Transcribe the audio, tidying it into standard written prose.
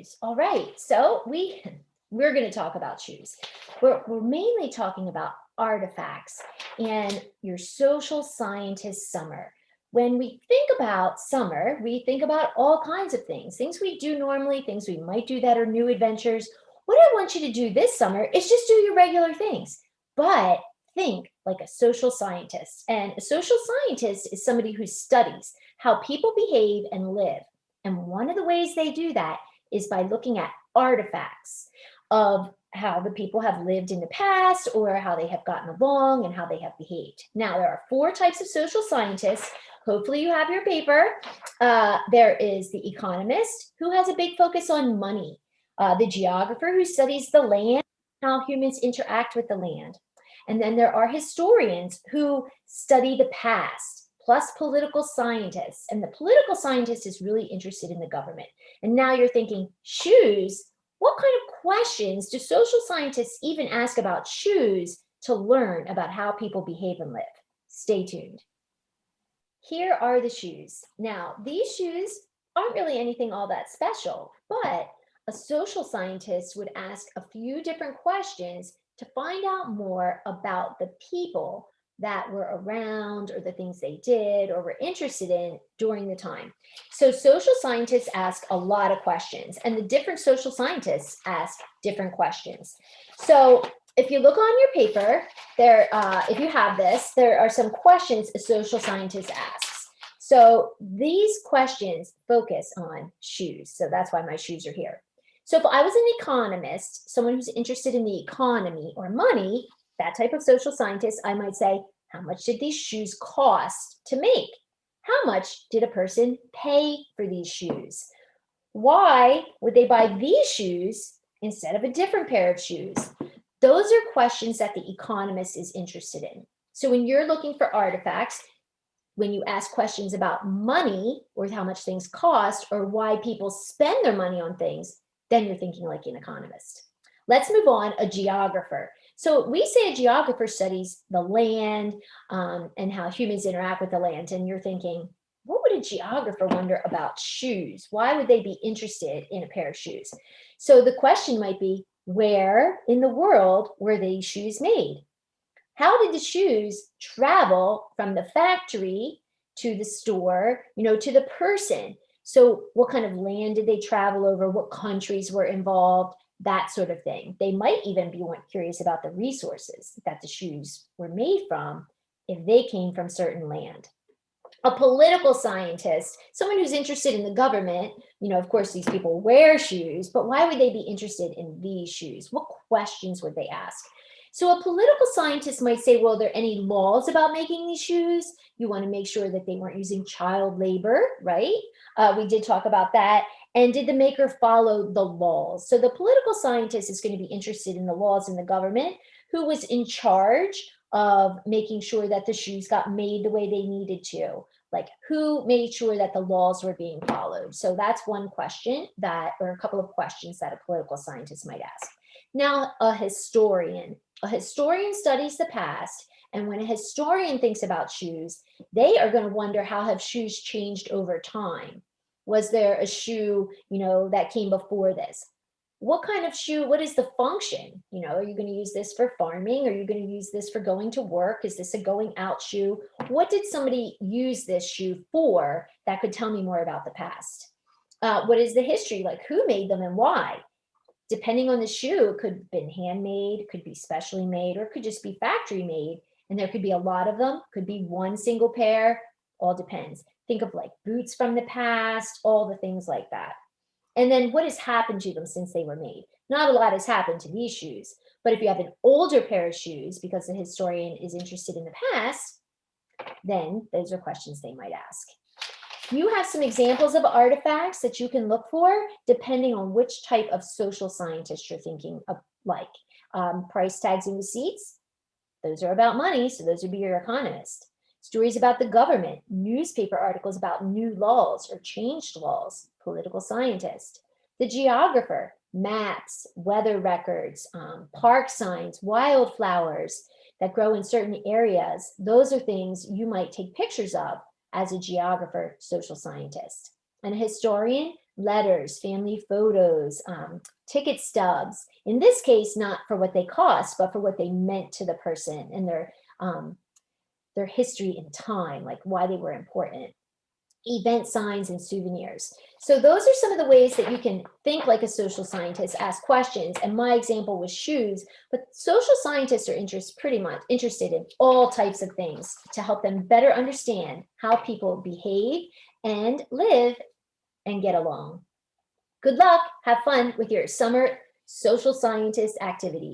shoes. All right, so we're going to talk about shoes. We're mainly talking about artifacts and your social scientist summer. When we think about summer, we think about all kinds of things we do normally, things we might do that are new adventures. What I want you to do this summer is just do your regular things, but think like a social scientist. And a social scientist is somebody who studies how people behave and live. And one of the ways they do that is by looking at artifacts of how the people have lived in the past or how they have gotten along and how they have behaved. Now, there are four types of social scientists. Hopefully you have your paper. There is the economist, who has a big focus on money, the geographer, who studies the land, how humans interact with the land. And then there are historians who study the past, plus political scientists. And the political scientist is really interested in the government. And now you're thinking, shoes? What kind of questions do social scientists even ask about shoes to learn about how people behave and live? Stay tuned. Here are the shoes. Now, these shoes aren't really anything all that special, but a social scientist would ask a few different questions to find out more about the people that were around or the things they did or were interested in during the time. So social scientists ask a lot of questions, and the different social scientists ask different questions. So if you look on your paper, if you have this, there are some questions a social scientist asks. So these questions focus on shoes. So that's why my shoes are here. So if I was an economist, someone who's interested in the economy or money, that type of social scientist, I might say, how much did these shoes cost to make? How much did a person pay for these shoes? Why would they buy these shoes instead of a different pair of shoes? Those are questions that the economist is interested in. So when you're looking for artifacts, when you ask questions about money or how much things cost or why people spend their money on things, then you're thinking like an economist. Let's move on, a geographer. So we say a geographer studies the land and how humans interact with the land. And you're thinking, what would a geographer wonder about shoes? Why would they be interested in a pair of shoes? So the question might be, where in the world were these shoes made? How did the shoes travel from the factory to the store, to the person? So what kind of land did they travel over? What countries were involved? That sort of thing. They might even be curious about the resources that the shoes were made from if they came from certain land. A political scientist, someone who's interested in the government, of course, these people wear shoes, but why would they be interested in these shoes? What questions would they ask? So a political scientist might say, well, are there any laws about making these shoes? You want to make sure that they weren't using child labor, right? We did talk about that. And did the maker follow the laws? So the political scientist is going to be interested in the laws in the government, who was in charge of making sure that the shoes got made the way they needed to, like who made sure that the laws were being followed. So that's one question or a couple of questions that a political scientist might ask. Now, a historian studies the past. And when a historian thinks about shoes, they are going to wonder, how have shoes changed over time? Was there a shoe, that came before this? What kind of shoe? What is the function? Are you going to use this for farming? Are you going to use this for going to work? Is this a going out shoe? What did somebody use this shoe for that could tell me more about the past? What is the history? Like, who made them and why? Depending on the shoe, it could have been handmade, could be specially made, or it could just be factory made. And there could be a lot of them, could be one single pair, all depends. Think of like boots from the past, all the things like that. And then what has happened to them since they were made? Not a lot has happened to these shoes, but if you have an older pair of shoes, because the historian is interested in the past, then those are questions they might ask. You have some examples of artifacts that you can look for depending on which type of social scientist you're thinking of, like price tags and receipts. Those are about money, so those would be your economist. Stories about the government, newspaper articles about new laws or changed laws, political scientist. The geographer, maps, weather records, park signs, wildflowers that grow in certain areas. Those are things you might take pictures of as a geographer, social scientist. And a historian, letters, family photos, ticket stubs. In this case, not for what they cost, but for what they meant to the person and their history in time, like why they were important. Event signs and souvenirs. So those are some of the ways that you can think like a social scientist, ask questions. And my example was shoes, but social scientists are pretty much interested in all types of things to help them better understand how people behave and live and get along. Good luck. Have fun with your summer social scientist activities.